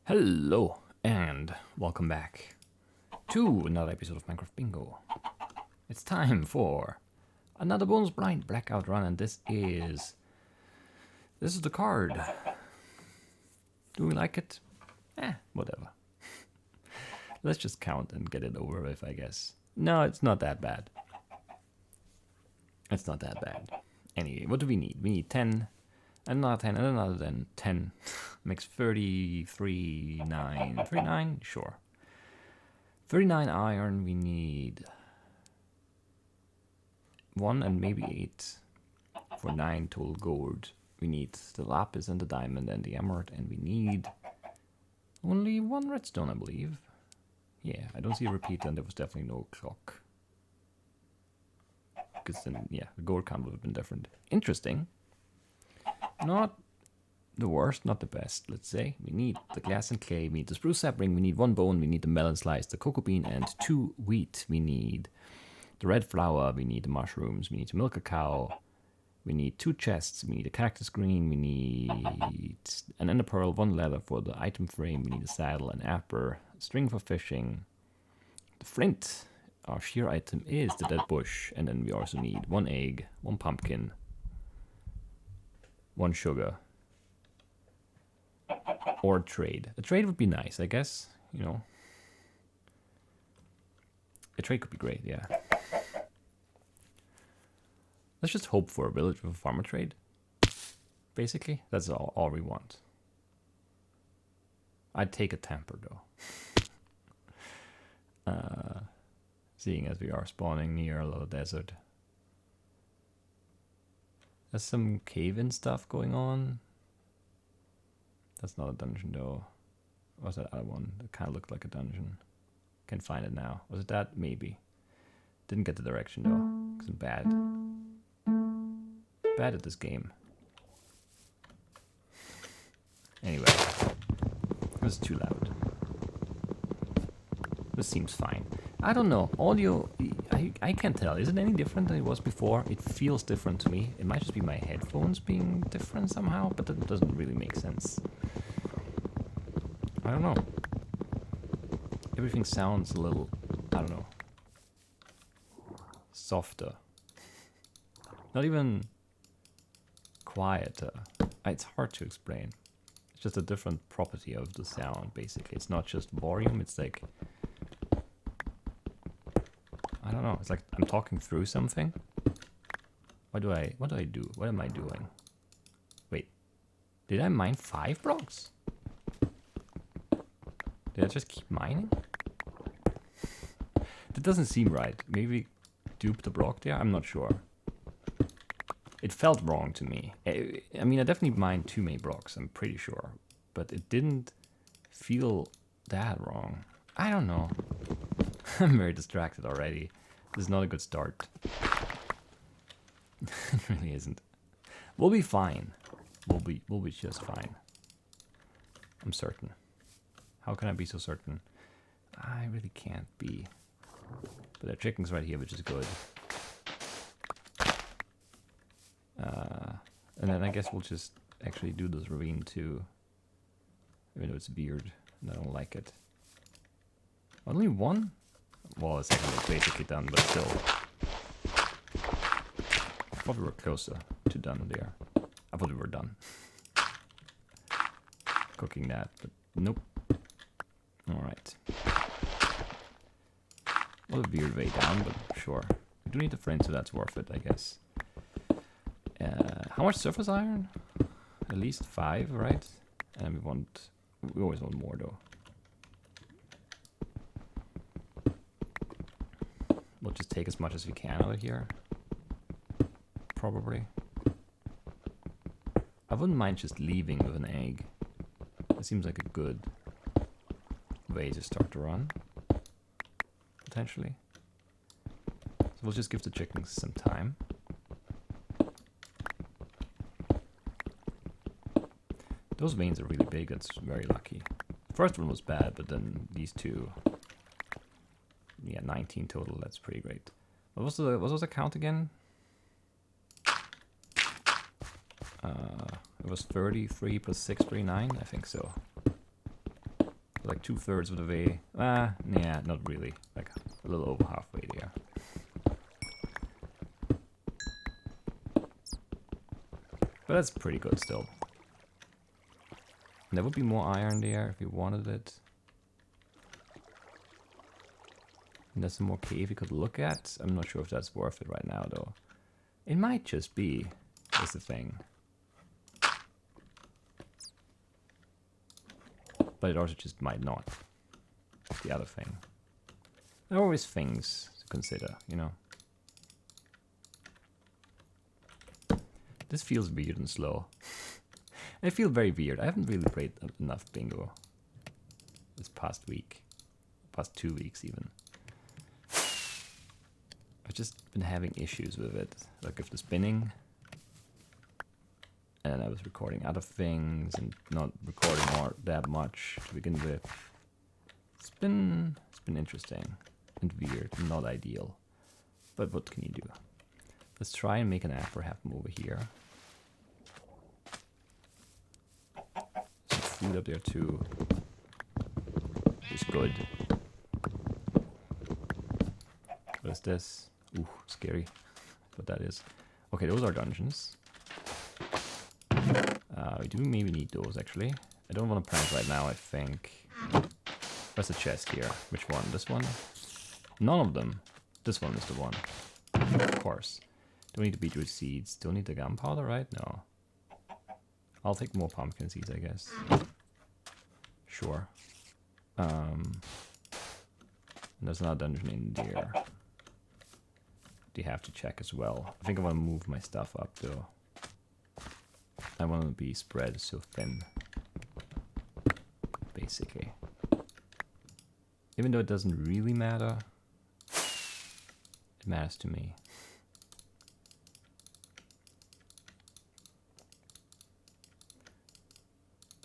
Hello, and welcome back to another episode of Minecraft Bingo. It's time for another bonus blind Blackout run, and this is the card. Do we like it? Whatever. Let's just count and get it over with, I guess. No, it's not that bad. It's not that bad. Anyway, what do we need? We need 10, another 10, and another 10. Makes 33, 9. 39? Sure. 39 iron, we need 1 and maybe 8 for 9 total gold. We need the lapis and the diamond and the emerald, and we need only 1 redstone, I believe. Yeah, I don't see a repeat, and there was definitely no clock. Because then, yeah, the gold count would have been different. Interesting. Not the worst, not the best, let's say. We need the glass and clay, we need the spruce sapling, we need 1 bone, we need the melon slice, the cocoa bean, and 2 wheat. We need the red flour, we need the mushrooms, we need to milk a cow, we need 2 chests, we need a cactus green, we need an ender pearl, 1 leather for the item frame, we need a saddle, an apple, a string for fishing, the flint. Our shear item is the dead bush, and then we also need 1 egg, 1 pumpkin, 1 sugar, or trade. A trade would be nice, I guess, you know. A trade could be great, yeah. Let's just hope for a village with a farmer trade. Basically, that's all we want. I'd take a tamper, though. Seeing as we are spawning near a little desert. There's some cave-in stuff going on. That's not a dungeon, though. Or was that other one? That kind of looked like a dungeon. Can't find it now. Was it that? Maybe. Didn't get the direction, though. Because I'm bad. Bad at this game. Anyway. It was too loud. This seems fine. I don't know. Audio, I can't tell. Is it any different than it was before? It feels different to me. It might just be my headphones being different somehow, but that doesn't really make sense. I don't know. Everything sounds a little, I don't know, softer. Not even quieter. It's hard to explain. It's just a different property of the sound, basically. It's not just volume, it's like, I don't know, it's like I'm talking through something. What do I do? What am I doing? Wait, did I mine 5 blocks? Did I just keep mining? That doesn't seem right. Maybe duped the block there? I'm not sure. It felt wrong to me. I mean, I definitely mined too many blocks, I'm pretty sure. But it didn't feel that wrong. I don't know. I'm very distracted already. This is not a good start. It really isn't. We'll be fine. We'll be just fine. I'm certain. How can I be so certain? I really can't be. But there are chickens right here, which is good. And then I guess we'll just actually do this ravine too. Even though it's weird and I don't like it. Only 1? Well, it's basically done, but still. I thought we were closer to done there. I thought we were done. Cooking that, but nope. Alright. What a weird way down, but sure. We do need the flint, so that's worth it, I guess. How much surface iron? At least 5, right? And we always want more, though. We'll just take as much as we can out of here. Probably. I wouldn't mind just leaving with an egg. That seems like a good way to start the run. Potentially. So we'll just give the chickens some time. Those veins are really big, that's very lucky. The first one was bad, but then these two... Yeah, 19 total, that's pretty great. What was the count again? It was 33 plus 6, 39, I think so. like 2/3 of the way. Yeah, not really. Like a little over halfway there. But that's pretty good still. And there would be more iron there if you wanted it. And there's some more cave you could look at. I'm not sure if that's worth it right now though. It might just be, is the thing. But it also just might not. The other thing. There are always things to consider, you know. This feels weird and slow. I feel very weird. I haven't really played enough bingo this past week. Past 2 weeks even. I've just been having issues with it. Like with the spinning. And I was recording other things and not recording that much to begin with. It's been interesting and weird and not ideal. But what can you do? Let's try and make an app perhaps over here. Some food up there too. It's good. What is this? Ooh, scary. What that is. Okay, those are dungeons. We do maybe need those actually. I don't want to plant right now, I think. Where's the chest here? Which one? This one? None of them. This one is the one. Of course. Don't need the beetroot seeds. Don't need the gunpowder, right? No. I'll take more pumpkin seeds, I guess. Sure. There's another dungeon in there. You have to check as well. I think I want to move my stuff up though. I want to be spread so thin. Basically. Even though it doesn't really matter, it matters to me.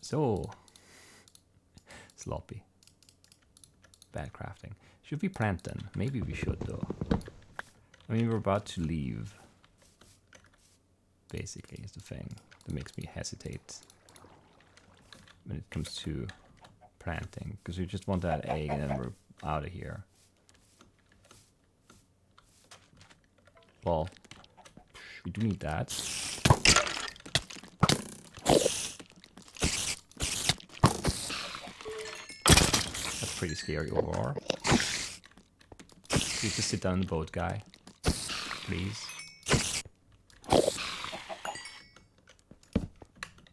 So sloppy. Bad crafting. Should we plant then? Maybe we should though. I mean, we're about to leave. Basically, is the thing that makes me hesitate when it comes to planting, because we just want that egg and then we're out of here. Well, we do need that. That's pretty scary overall. You just sit down in the boat, guy. Please.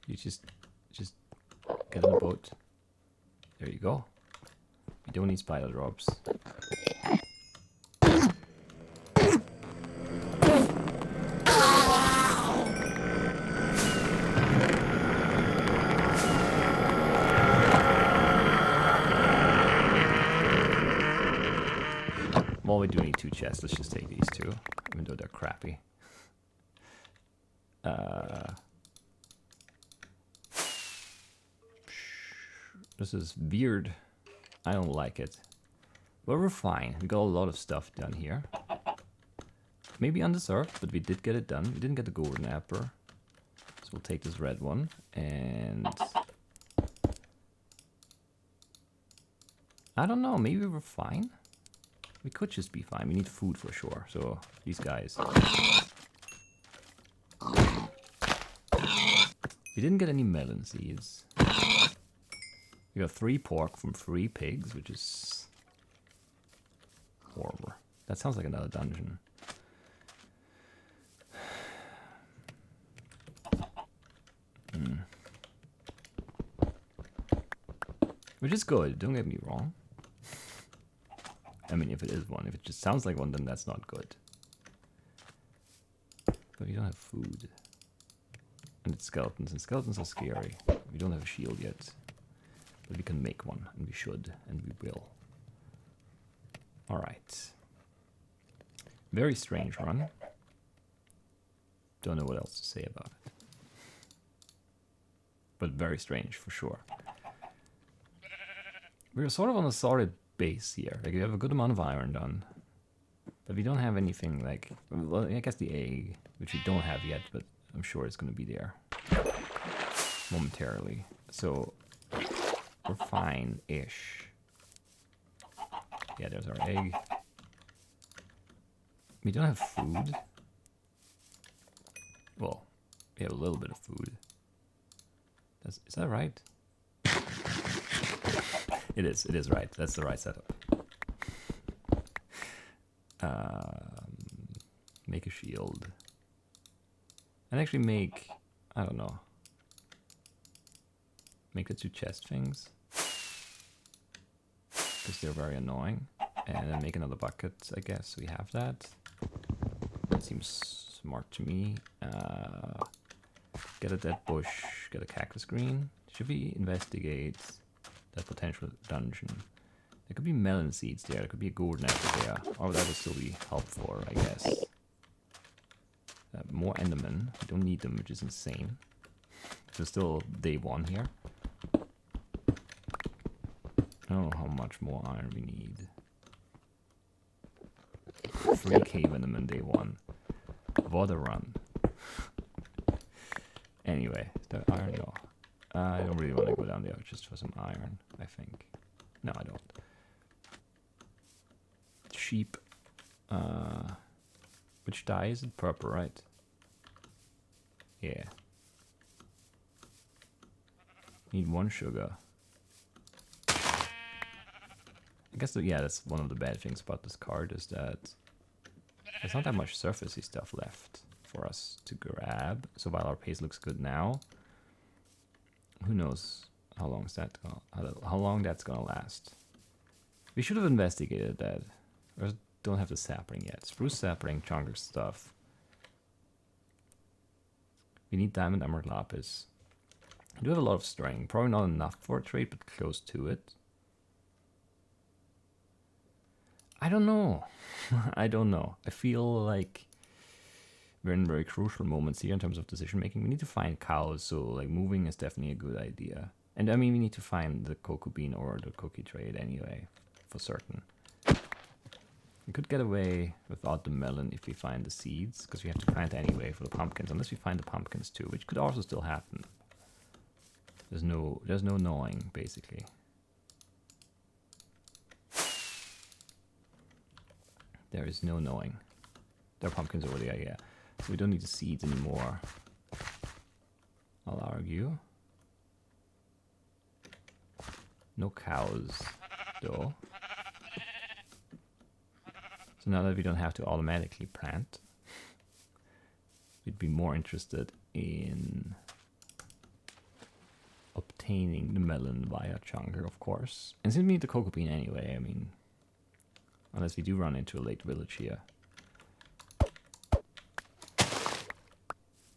You just get on the boat. There you go. You don't need spider drops. Well, we do need 2 chests. Let's just take these 2, even though they're crappy. This is weird. I don't like it. But we're fine. We got a lot of stuff done here. Maybe undeserved, but we did get it done. We didn't get the golden apple. So we'll take this red one. And I don't know. Maybe we're fine. We could just be fine. We need food for sure. So these guys. We didn't get any melon seeds. We got 3 pork from 3 pigs, which is horrible. That sounds like another dungeon. Which is good, don't get me wrong. I mean, if it is one. If it just sounds like one, then that's not good. But we don't have food. And it's skeletons, and skeletons are scary. We don't have a shield yet. But we can make one, and we should, and we will. Alright. Very strange run. Don't know what else to say about it. But very strange, for sure. We're sort of on a solid base here. Like, we have a good amount of iron done. But we don't have anything like... Well, I guess the egg, which we don't have yet, but I'm sure it's going to be there momentarily. So... we're fine-ish. Yeah, there's our egg. We don't have food. Well, we have a little bit of food. Is that right? It is right. That's the right setup. Make a shield. And actually make, I don't know. Make the 2 chest things. Because they're very annoying. And then make another bucket, I guess. We have that. That seems smart to me. Get a dead bush, get a cactus green. Should we investigate that potential dungeon? There could be melon seeds there, there could be a golden apple there. Or that would still be helpful, I guess. More endermen. We don't need them, which is insane. So still day 1 here. I don't know how much more iron we need. 3 cave endermen day 1. What a run. Anyway, is there iron? No. I don't really want to go down there just for some iron, I think. No, I don't. Sheep. Which dye is it? Purple, right? Yeah. Need 1 sugar. I guess, yeah, that's one of the bad things about this card is that there's not that much surfacey stuff left for us to grab. So while our pace looks good now, who knows how long that's gonna last. We should have investigated that. Or don't have the sapling yet. Spruce sapling, chunker stuff. We need diamond, emerald, lapis. We do have a lot of string. Probably not enough for a trade, but close to it. I don't know. I don't know. I feel like we're in very crucial moments here in terms of decision making. We need to find cows, so like moving is definitely a good idea. And I mean, we need to find the cocoa bean or the cookie trade anyway, for certain. We could get away without the melon if we find the seeds, because we have to plant anyway for the pumpkins, unless we find the pumpkins too, which could also still happen. There's no knowing, basically. There is no knowing. There are pumpkins over there, yeah. So we don't need the seeds anymore. I'll argue. No cows, though. So now that we don't have to automatically plant, we'd be more interested in obtaining the melon via chunker, of course. And since we need the cocoa bean anyway, I mean, unless we do run into a late village here.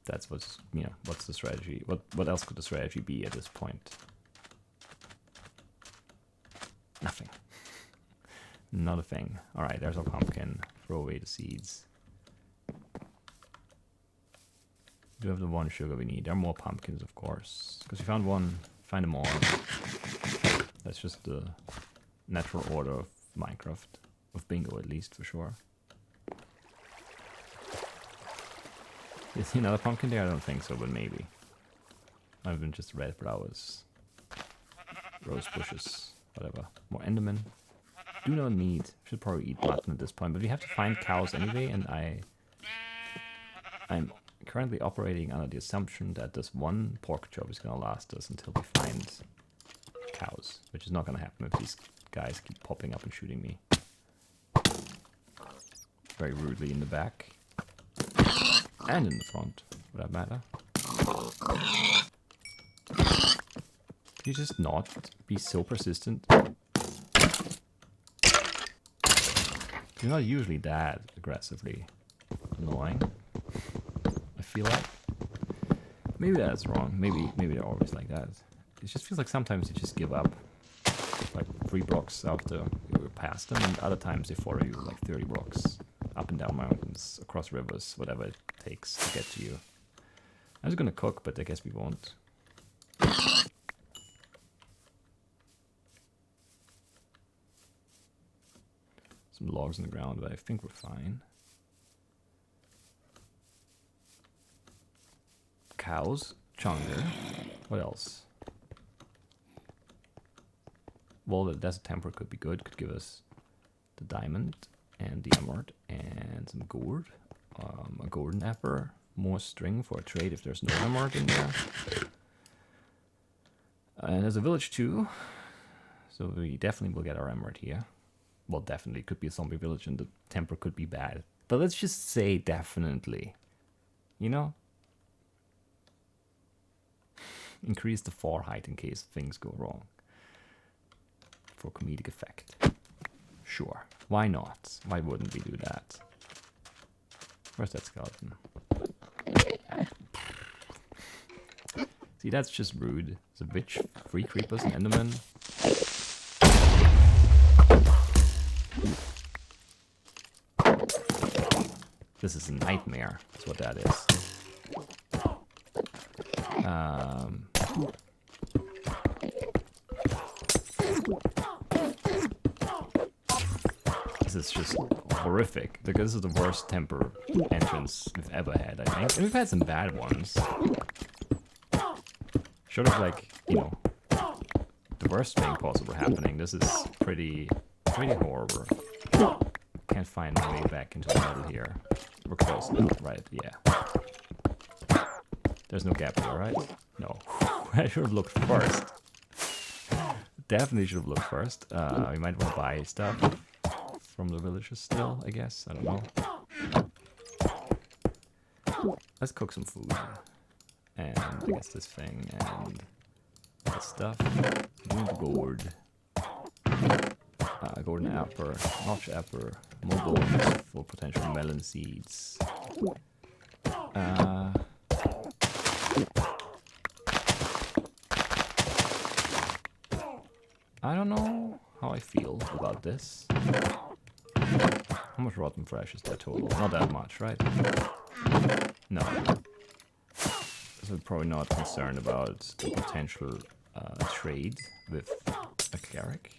That's what's, you know, what's the strategy? What else could the strategy be at this point? Nothing. Not a thing. Alright, there's our pumpkin. Throw away the seeds. We do have the 1 sugar we need. There are more pumpkins, of course. Because we found one, find them all. That's just the natural order of Minecraft. Of bingo, at least, for sure. Is there another pumpkin there? I don't think so, but maybe. Might have been just red flowers. Rose bushes. Whatever. More endermen. Do not need. Should probably eat mutton at this point, but we have to find cows anyway, and I'm currently operating under the assumption that this 1 pork chop is gonna last us until we find cows, which is not gonna happen if these guys keep popping up and shooting me. Very rudely in the back. And in the front, for that matter. Can you just not be so persistent? You're not usually that aggressively annoying, I feel like. Maybe that's wrong. Maybe they're always like that. It just feels like sometimes you just give up. Like 3 blocks after you're past them, and other times they follow you like 30 blocks. Up and down mountains, across rivers, whatever it takes to get to you. I was gonna cook, but I guess we won't. Some logs in the ground, but I think we're fine. Cows, chunker. What else? Well, the desert temper could be good. Could give us the diamond and the emerald and some gold. A golden apple, more string for a trade if there's no emerald in there. And there's a village too, so we definitely will get our emerald here. Well, definitely, it could be a zombie village and the temper could be bad. But let's just say definitely, you know? Increase the far height in case things go wrong. For comedic effect. Sure, why not? Why wouldn't we do that? Where's that skeleton? See, that's just rude. There's a witch, 3 creepers, an enderman. This is a nightmare, that's what that is. This is just horrific, because this is the worst temper entrance we've ever had, I think. And we've had some bad ones. Sort of like, you know, the worst thing possible happening. This is pretty horrible. Can't find my way back into the middle here. We're close now, right? Yeah. There's no gap here, right? No. I should have looked first. Definitely should have looked first. We might want to buy stuff from the villagers still, I guess. I don't know. Let's cook some food. And I guess this thing and that stuff. Doing the gold. Golden apple, notch apple, more bones for potential melon seeds. I don't know how I feel about this. How much rotten flesh is there total? Not that much, right? No. So we're probably not concerned about the potential trade with a cleric.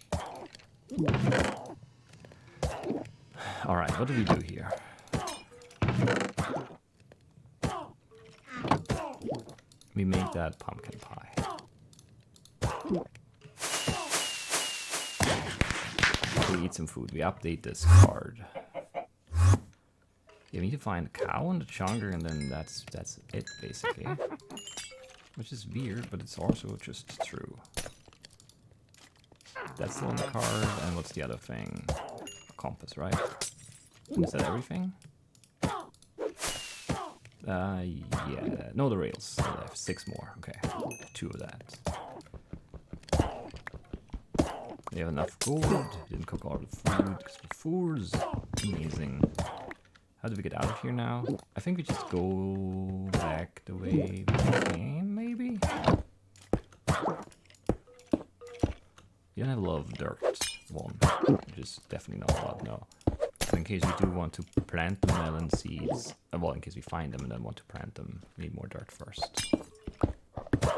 Alright, what do we do here? We make that pumpkin pie. We eat some food. We update this card. Yeah, we need to find a cow and a chunker, and then that's it, basically. Which is weird, but it's also just true. That's the one card, and what's the other thing? A compass, right? And is that everything? Yeah. No, the rails. I have 6 more. Okay. 2 of that. We have enough gold. Didn't cook all the food because we're fools. Amazing. How do we get out of here now? I think we just go back the way we came, maybe? You don't have a lot of dirt, one, which is definitely not a lot, no. So in case we do want to plant the melon seeds, well, in case we find them and then want to plant them, we need more dirt first.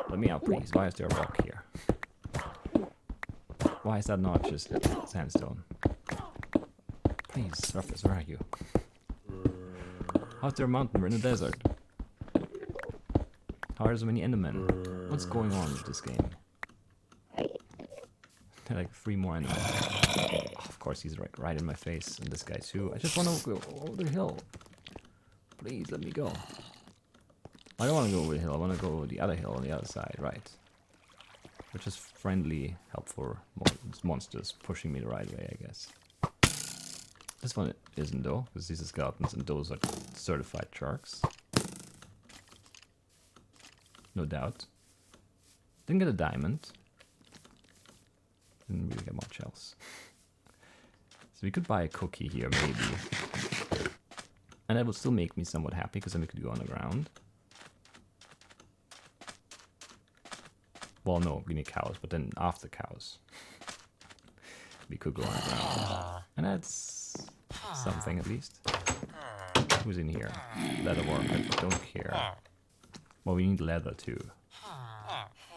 Let me out, please. Why is there a rock here? Why is that not just sandstone? Please, surface, where are you? How's there a mountain? We're in the desert. How are there so many endermen? What's going on with this game? Like 3 more enemies. Oh, of course, he's right in my face, and this guy too. I just want to go over the hill. Please let me go. I don't want to go over the hill. I want to go over the other hill on the other side, right? Which is friendly, helpful monsters pushing me the right way, I guess. This one isn't though, because these are skeletons, and those are certified sharks. No doubt. Didn't get a diamond. Didn't really get much else. So we could buy a cookie here, maybe. And that would still make me somewhat happy, because then we could go on the ground. Well, no, we need cows, but then after cows, we could go on the ground. And that's something, at least. Who's in here? Leather work, I don't care. Well, we need leather, too.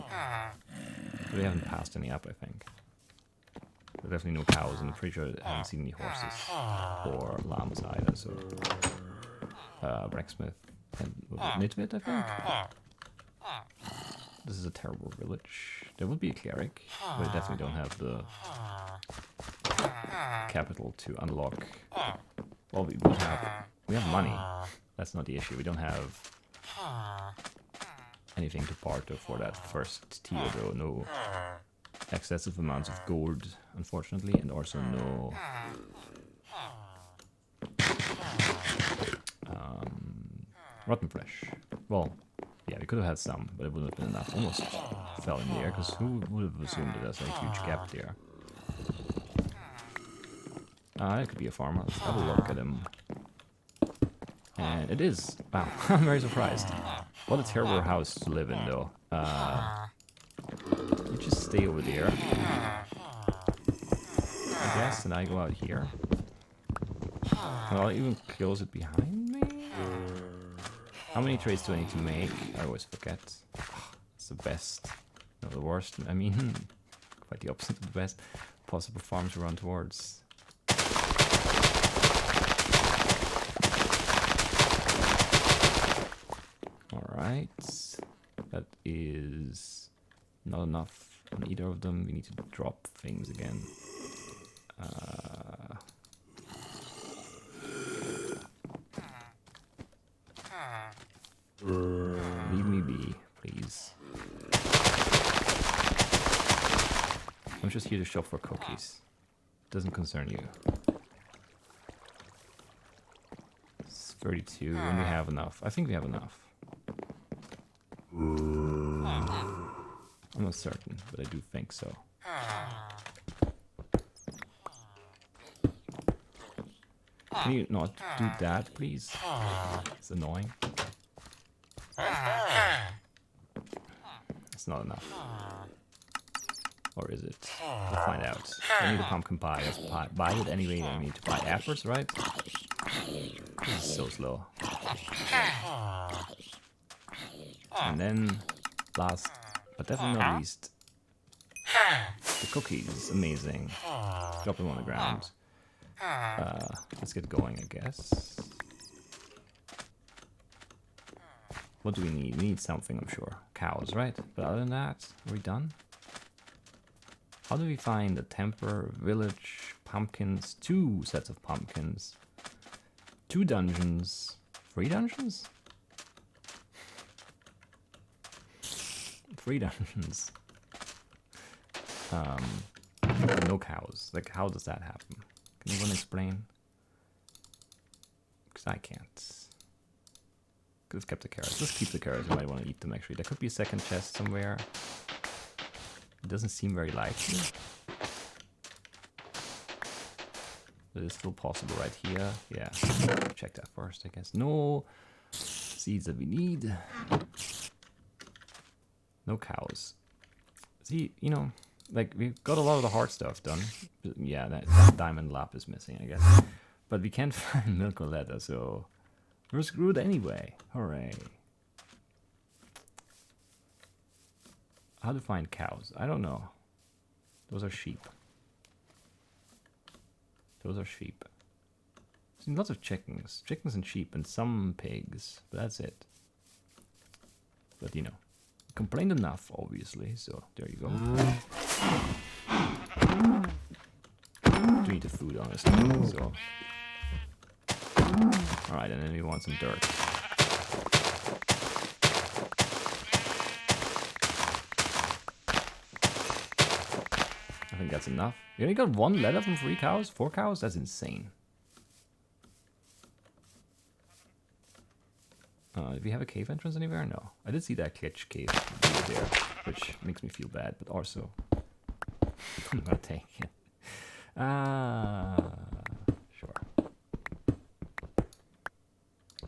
But we haven't passed any up, I think. There's definitely no cows, and I'm pretty sure I haven't seen any horses or llamas either, so... Blacksmith and Nitwit, I think? This is a terrible village. There would be a cleric, but I definitely don't have the capital to unlock. Well, we have money. That's not the issue. We don't have anything to barter for that first tier though. No excessive amounts of gold, unfortunately, and also no rotten flesh. Well, yeah, we could have had some, but it wouldn't have been enough. Almost fell in the air, because who would have assumed that there's a huge gap there? It could be a farmer. Let's have a look at him. And it is. Wow, I'm very surprised. What a terrible house to live in, though. You just stay over there, I guess, and I go out here. And I'll even close it behind me. How many trades do I need to make? I always forget. It's the best. No, the worst. I mean, quite the opposite of the best possible farm to run towards. Alright. That is not enough on either of them. We need to drop things again. Leave me be, please. I'm just here to shop for cookies. Doesn't concern you. It's 32, and we have enough. I think we have enough. I'm not certain, but I do think so. Can you not do that, please? It's annoying. It's not enough. Or is it? We'll find out. I need a pumpkin pie. Let's buy it anyway. I need to buy apples, right? This is so slow. And then, last but definitely not least, the cookies. Amazing. Drop them on the ground. Let's get going, I guess. What do we need? We need something, I'm sure. Cows, right? But other than that, are we done? How do we find a temper, village, pumpkins, 2 sets of pumpkins, 2 dungeons, 3 dungeons? 3 dungeons. No cows. Like, how does that happen? Can anyone explain? Because I can't. Could have kept the carrots. Let's keep the carrots. I might want to eat them, actually. There could be a second chest somewhere. It doesn't seem very likely. But it's still possible right here. Yeah. Check that first, I guess. No seeds that we need. No cows. See, you know, like, we've got a lot of the hard stuff done. Yeah, that diamond lap is missing, I guess. But we can't find milk or leather, so we're screwed anyway. Hooray. How to find cows? I don't know. Those are sheep. Those are sheep. I've seen lots of chickens. Chickens and sheep and some pigs. But that's it. But, you know. Complained enough, obviously, so there you go. Do need the food, honestly, so. Alright, and then we want some dirt. I think that's enough. You only got 1 leather from 3 cows? 4 cows? That's insane. Did we have a cave entrance anywhere? No. I did see that glitch cave over there, which makes me feel bad, but also I'm gonna take it. Sure.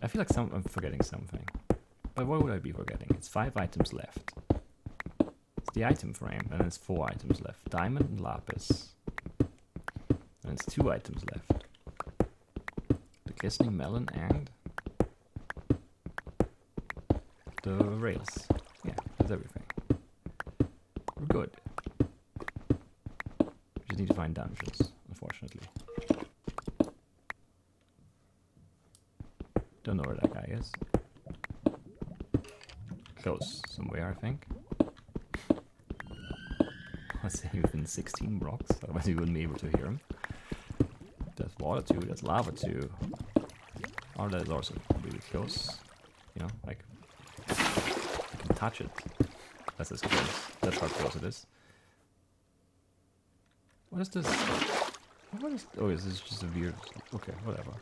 I feel like I'm forgetting something. But what would I be forgetting? It's 5 items left. It's the item frame, and it's 4 items left. Diamond and lapis. And it's 2 items left. The glistening melon and the rails. Yeah, that's everything. We're good. We just need to find dungeons, unfortunately. Don't know where that guy is. Close somewhere, I think. Let's say within 16 blocks, otherwise you wouldn't be able to hear him. There's water too, there's lava too. Oh, that is also really close. You know, like, you can touch it. That's as close. That's how close it is. What is this? What is... Oh, this is just a weird... Okay, whatever.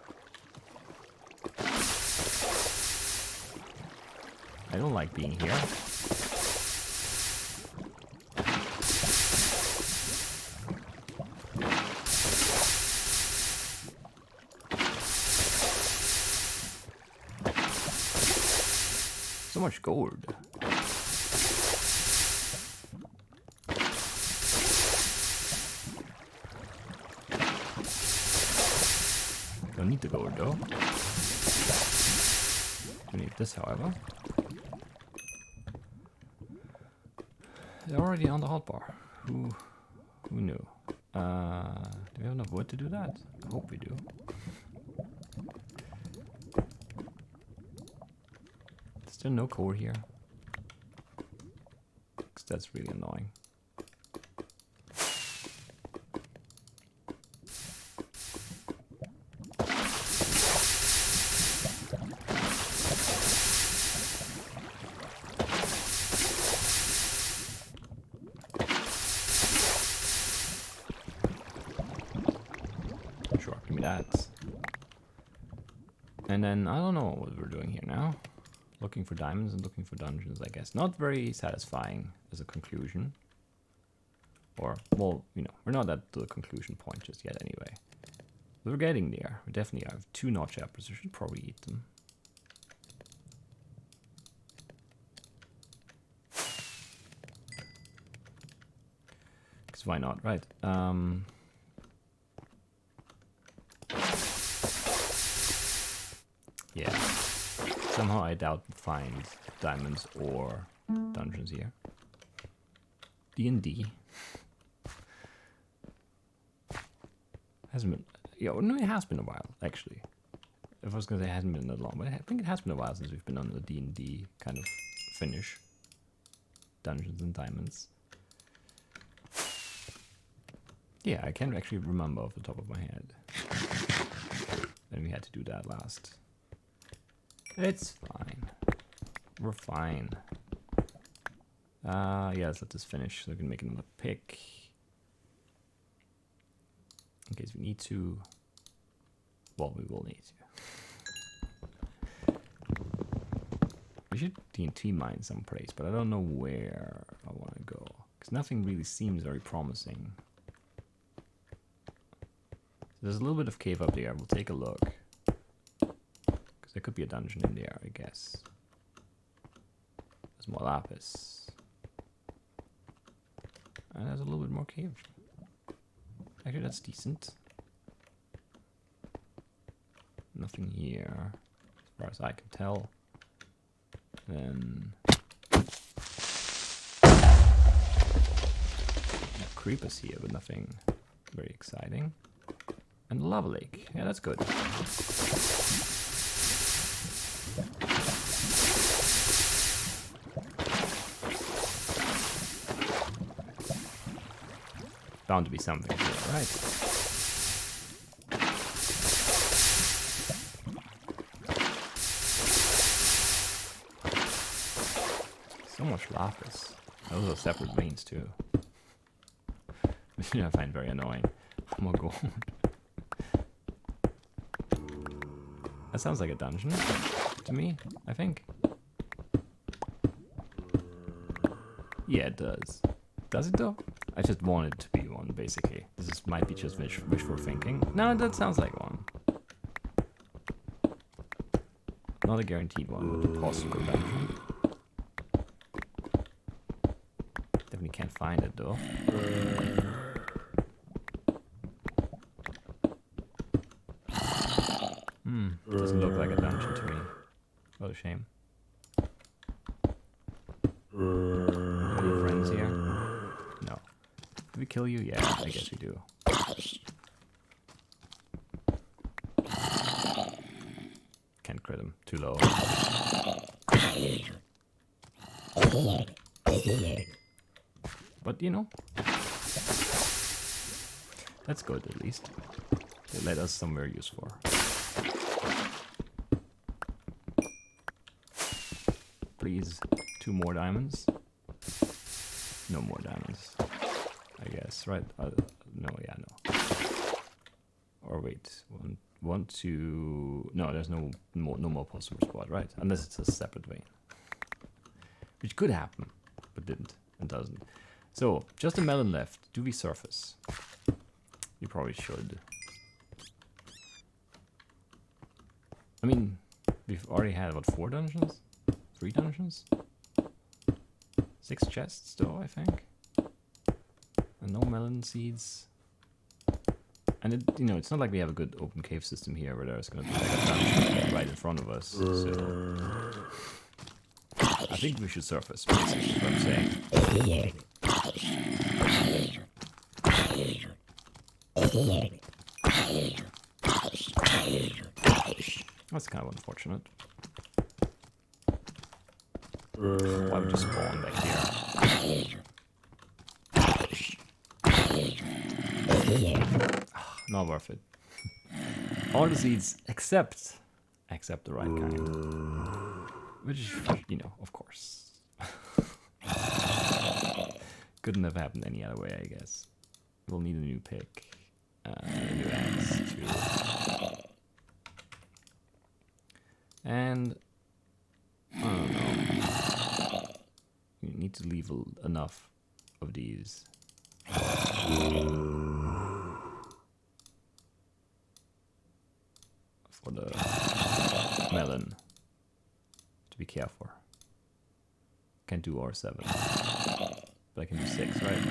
I don't like being here. So much gold. Don't need the gold though. We need this, however. They're already on the hotbar. Who knew? Do we have enough wood to do that? I hope we do. Is there no coal here? Because that's really annoying. Sure, give me that. And then I don't know what we're doing here now. Looking for diamonds and looking for dungeons, I guess. Not very satisfying as a conclusion. Or, well, you know, we're not at the conclusion point just yet anyway. But we're getting there. We definitely have 2 notch apples. We should probably eat them. Because why not, right? Yeah. Somehow I doubt we'll find diamonds or dungeons here. D&D. Hasn't been... Yeah, no, it has been a while, actually. If I was going to say it hasn't been that long, but I think it has been a while since we've been on the D&D kind of finish. Dungeons and diamonds. Yeah, I can't actually remember off the top of my head. Then we had to do that last. It's fine. We're fine. Yeah, let's let this finish so we can make another pick. In case we need to. Well, we will need to. We should TNT mine someplace, but I don't know where I want to go. Because nothing really seems very promising. So there's a little bit of cave up there. We'll take a look. There could be a dungeon in there, I guess. There's more lapis. And there's a little bit more cave. Actually, that's decent. Nothing here, as far as I can tell. Then... creepers here, but nothing very exciting. And the lava lake. Yeah, that's good. Bound to be something here, right? So much lapis. Those are separate veins too. Which I find very annoying. More gold. That sounds like a dungeon to me, I think. Yeah, it does. Does it though? I just want it to be one, basically. This might be just wishful thinking. No, that sounds like one. Not a guaranteed one, but a possible dungeon. Definitely can't find it though. Doesn't look like a dungeon to me. What a shame. Are your friends here? No. Did we kill you? Yeah, I guess we do. Can't crit him. Too low. But, you know, That's good, at least. They led us somewhere useful. Please, 2 more diamonds. No more diamonds, I guess, right? No, yeah, no. Or wait, one, two. No, there's no more possible spot, right? Unless it's a separate vein, which could happen, but didn't and doesn't. So just a melon left. Do we surface? You probably should. I mean, we've already had what, 4 dungeons, 3 dungeons, 6 chests though, I think, and no melon seeds. And it, you know, it's not like we have a good open cave system here where there's going to be like a dungeon right in front of us. So I think we should surface, basically, is what I'm saying. That's kind of unfortunate. Why would you spawn back here? Not worth it. All the seeds except the right kind. Which, you know, of course. Couldn't have happened any other way, I guess. We'll need a new pick. A new axe too. And I don't know. You need to leave enough of these. For the melon to be careful. Can't do R7, but I can do 6, right?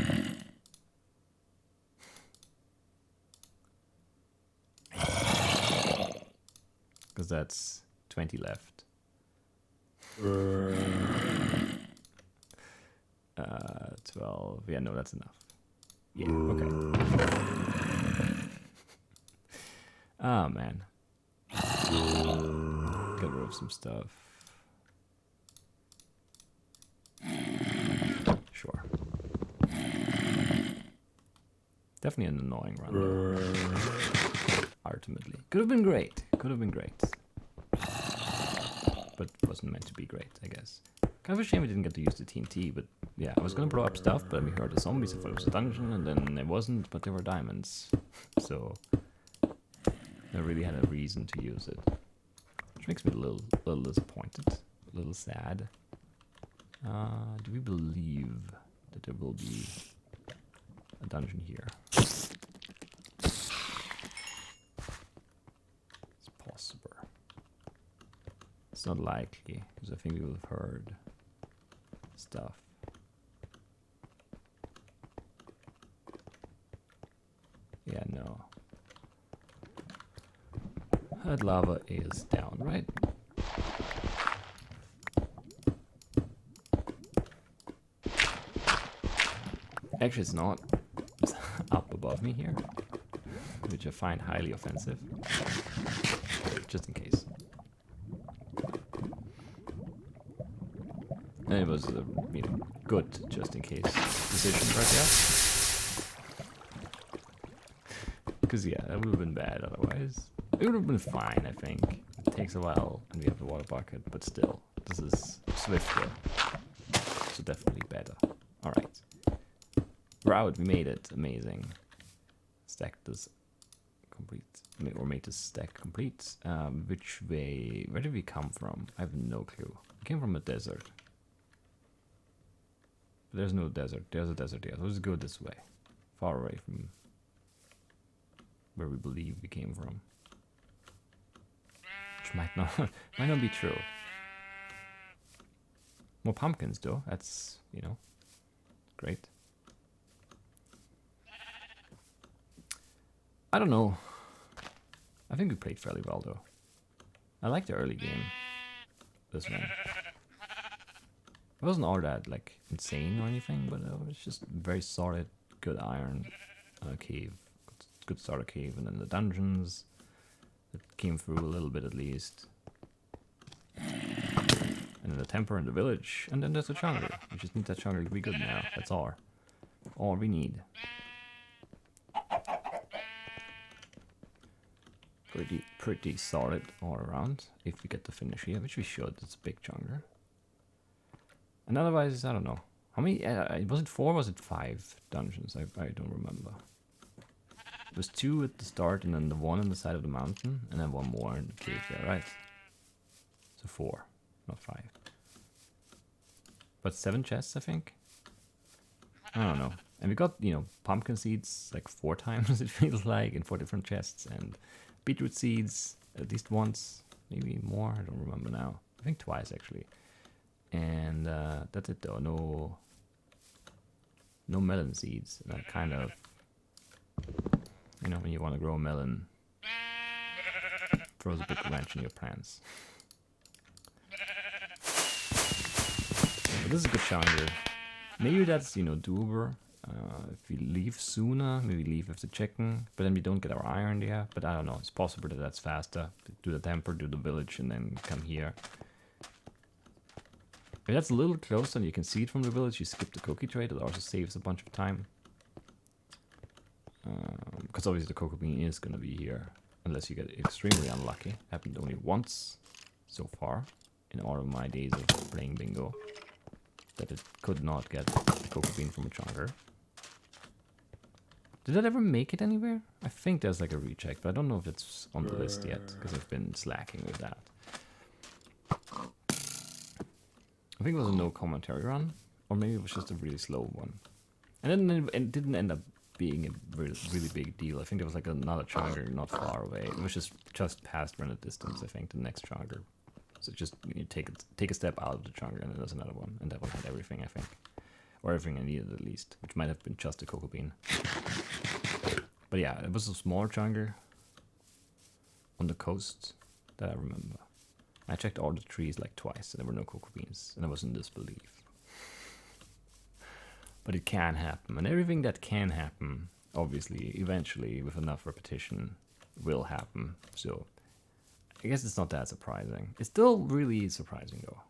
Because that's 20 left. 12. Yeah, no, that's enough. Yeah, okay. Ah, man. Get rid of some stuff. Sure. Definitely an annoying run. Ultimately. Could have been great. Could have been great. But wasn't meant to be great, I guess. Kind of a shame we didn't get to use the TNT, but yeah, I was gonna blow up stuff, but we heard the zombies, I thought it was a dungeon, and then it wasn't, but there were diamonds. So I really had a reason to use it. Which makes me a little disappointed, a little sad. Do we believe that there will be a dungeon here? It's possible. It's not likely, because I think we will have heard stuff. Yeah, no. That lava is down, right? Actually, it's not. It's up above me here, which I find highly offensive. Just in case. And it was a, you know, good just in case decision right there. Because yeah, that would have been bad otherwise. It would have been fine, I think. It takes a while, and we have the water bucket, but still, this is swifter, so definitely better. All right. We're out, we made it, amazing. Stacked this complete, or made this stack complete. Which way, where did we come from? I have no clue. We came from a desert. But there's no desert, there's a desert here. So let's go this way, far away from where we believe we came from. Which might not be true. More pumpkins though, that's, you know, great. I don't know. I think we played fairly well though. I like the early game. This one. It wasn't all that like insane or anything, but it was just very solid, good iron cave, good starter cave, and then the dungeons that came through a little bit at least, and then the temple and the village, and then there's the jungle. We just need that jungle to be good now. That's all we need. pretty solid all around. If we get the finish here, which we should, it's a big chunker. And otherwise, I don't know. How many, was it 4 or was it 5 dungeons? I don't remember. It was 2 at the start and then the 1 on the side of the mountain and then 1 more in the cave there, right? So 4, not 5. But 7 chests, I think? I don't know. And we got, you know, pumpkin seeds like 4 times, it feels like, in 4 different chests. And beetroot seeds at least once, maybe more, I don't remember now. I think twice, actually. And that's it, though. No melon seeds. And that kind of, you know, when you want to grow a melon, throws a big wrench in your plans. But this is a good chunker. Maybe that's, you know, doable. If we leave sooner, maybe leave with the chicken, but then we don't get our iron there. But I don't know, it's possible that that's faster. Do the temple, do the village, and then come here. If that's a little closer and you can see it from the village, you skip the cookie trade. It also saves a bunch of time. Because obviously the cocoa bean is going to be here, unless you get extremely unlucky. Happened only once so far in all of my days of playing bingo, that it could not get the cocoa bean from a chunker. Did that ever make it anywhere? I think there's like a recheck, but I don't know if it's on the list yet, because I've been slacking with that. I think it was a no commentary run, or maybe it was just a really slow one. And then it didn't end up being a really big deal. I think there was like another chunker not far away. It was just past run distance, I think, the next chunker. So just you take a step out of the chunker and then there's another one. And that one had everything, I think. Or everything I needed at least, which might have been just a cocoa bean. But yeah, it was a small chunker on the coast that I remember. I checked all the trees like twice and there were no cocoa beans. And I was in disbelief. But it can happen. And everything that can happen, obviously, eventually, with enough repetition, will happen. So I guess it's not that surprising. It's still really surprising, though.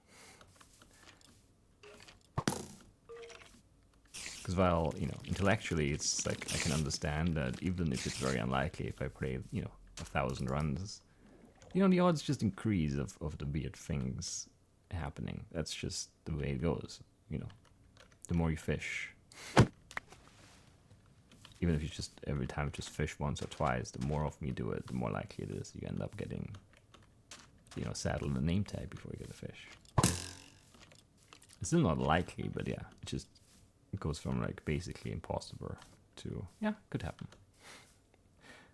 Because while, you know, intellectually, it's like I can understand that even if it's very unlikely, if I play, you know, 1,000 runs, you know, the odds just increase of the weird things happening. That's just the way it goes, you know. The more you fish, even if you just every time just fish once or twice, the more often you do it, the more likely it is you end up getting, you know, saddled a name tag before you get a fish. It's still not likely, but yeah, it goes from like basically impossible to yeah, could happen.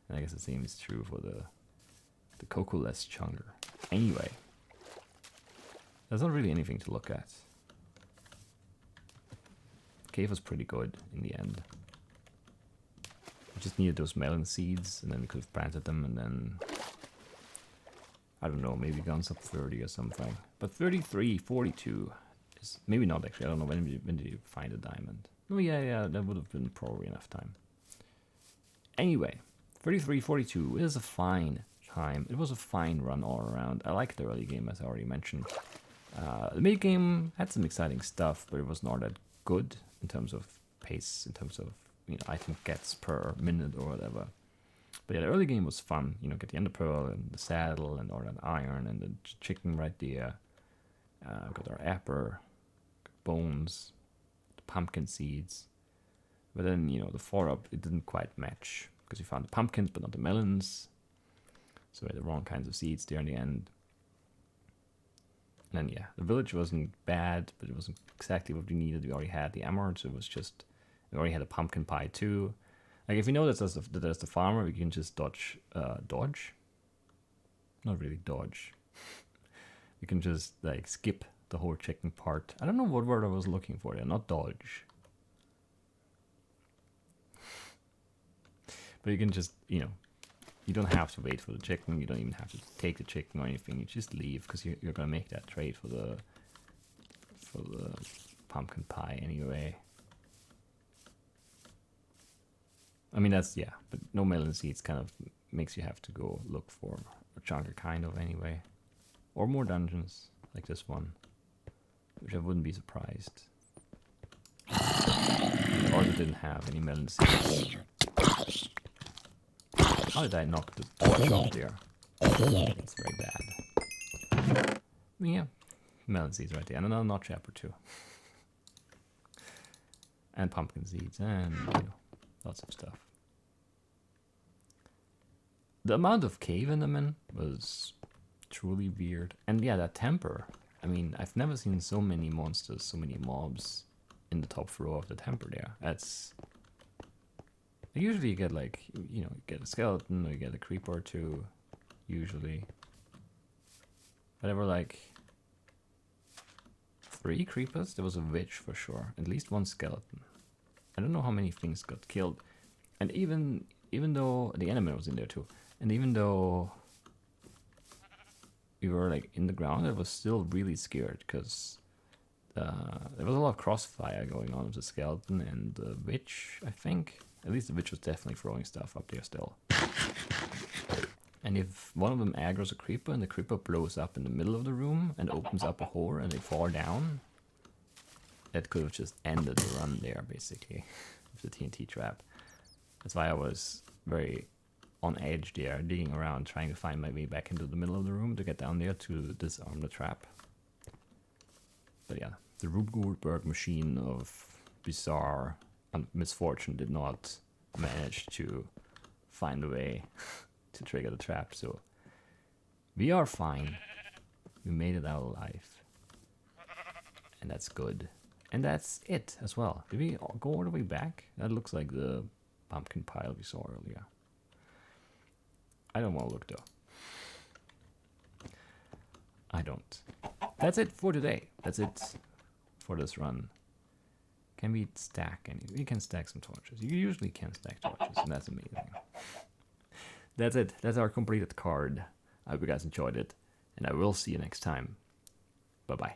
And I guess the same is true for the cocoa-less chunker. Anyway, there's not really anything to look at. Cave was pretty good in the end. We just needed those melon seeds, and then we could have planted them, and then I don't know, maybe guns up 30 or something. But 33, 42 is maybe not actually. I don't know when did you find a diamond? Oh yeah, that would have been probably enough time. Anyway, 33, 42 is a fine time. It was a fine run all around. I liked the early game, as I already mentioned. The mid game had some exciting stuff, but it was not that good in terms of pace, in terms of, you know, item gets per minute or whatever. But yeah, the early game was fun. You know, get the ender pearl and the saddle and all that iron and the chicken right there. Got our apple, bones, the pumpkin seeds. But then, you know, the 4-up, it didn't quite match because we found the pumpkins but not the melons. So we had the wrong kinds of seeds there in the end. And then, yeah, the village wasn't bad, but it wasn't exactly what we needed. We already had the emerald, so it was just, we already had a pumpkin pie too. Like, if we know that there's the farmer, we can just dodge? Not really dodge. We can just, like, skip the whole chicken part. I don't know what word I was looking for there, not dodge. But you can just, you know, you don't have to wait for the chicken. You don't even have to take the chicken or anything. You just leave because you're gonna make that trade for the pumpkin pie anyway. I mean, that's, yeah, but no melon seeds kind of makes you have to go look for a chunker kind of anyway, or more dungeons like this one, which I wouldn't be surprised. Or they didn't have any melon seeds. How did I knock the torch off there? That's very bad. Yeah, melon seeds right there, and another notch apple too. And pumpkin seeds, and lots of stuff. The amount of cave in them was truly weird. And yeah, that temper. I mean, I've never seen so many monsters, so many mobs in the top row of the temper there. That's... Usually you get like, you get a skeleton or you get a creeper or two, usually. But there were like 3 creepers. There was a witch for sure. At least 1 skeleton. I don't know how many things got killed. And even though the enemy was in there too, and even though we were like in the ground, I was still really scared because there was a lot of crossfire going on with the skeleton and the witch, I think. At least the witch was definitely throwing stuff up there still. And if one of them aggroes a creeper and the creeper blows up in the middle of the room and opens up a hole and they fall down, that could have just ended the run there, basically, with the TNT trap. That's why I was very on edge there, digging around, trying to find my way back into the middle of the room to get down there to disarm the trap. But yeah, the Rube Goldberg machine of bizarre misfortune did not manage to find a way to trigger the trap, so we are fine. We made it out alive. And that's good. And that's it as well. Did we go all the way back? That looks like the pumpkin pile we saw earlier. I don't want to look though. I don't. That's it for today. That's it for this run. Can we stack any? We can stack some torches. You usually can stack torches, and that's amazing. That's it. That's our completed card. I hope you guys enjoyed it, and I will see you next time. Bye-bye.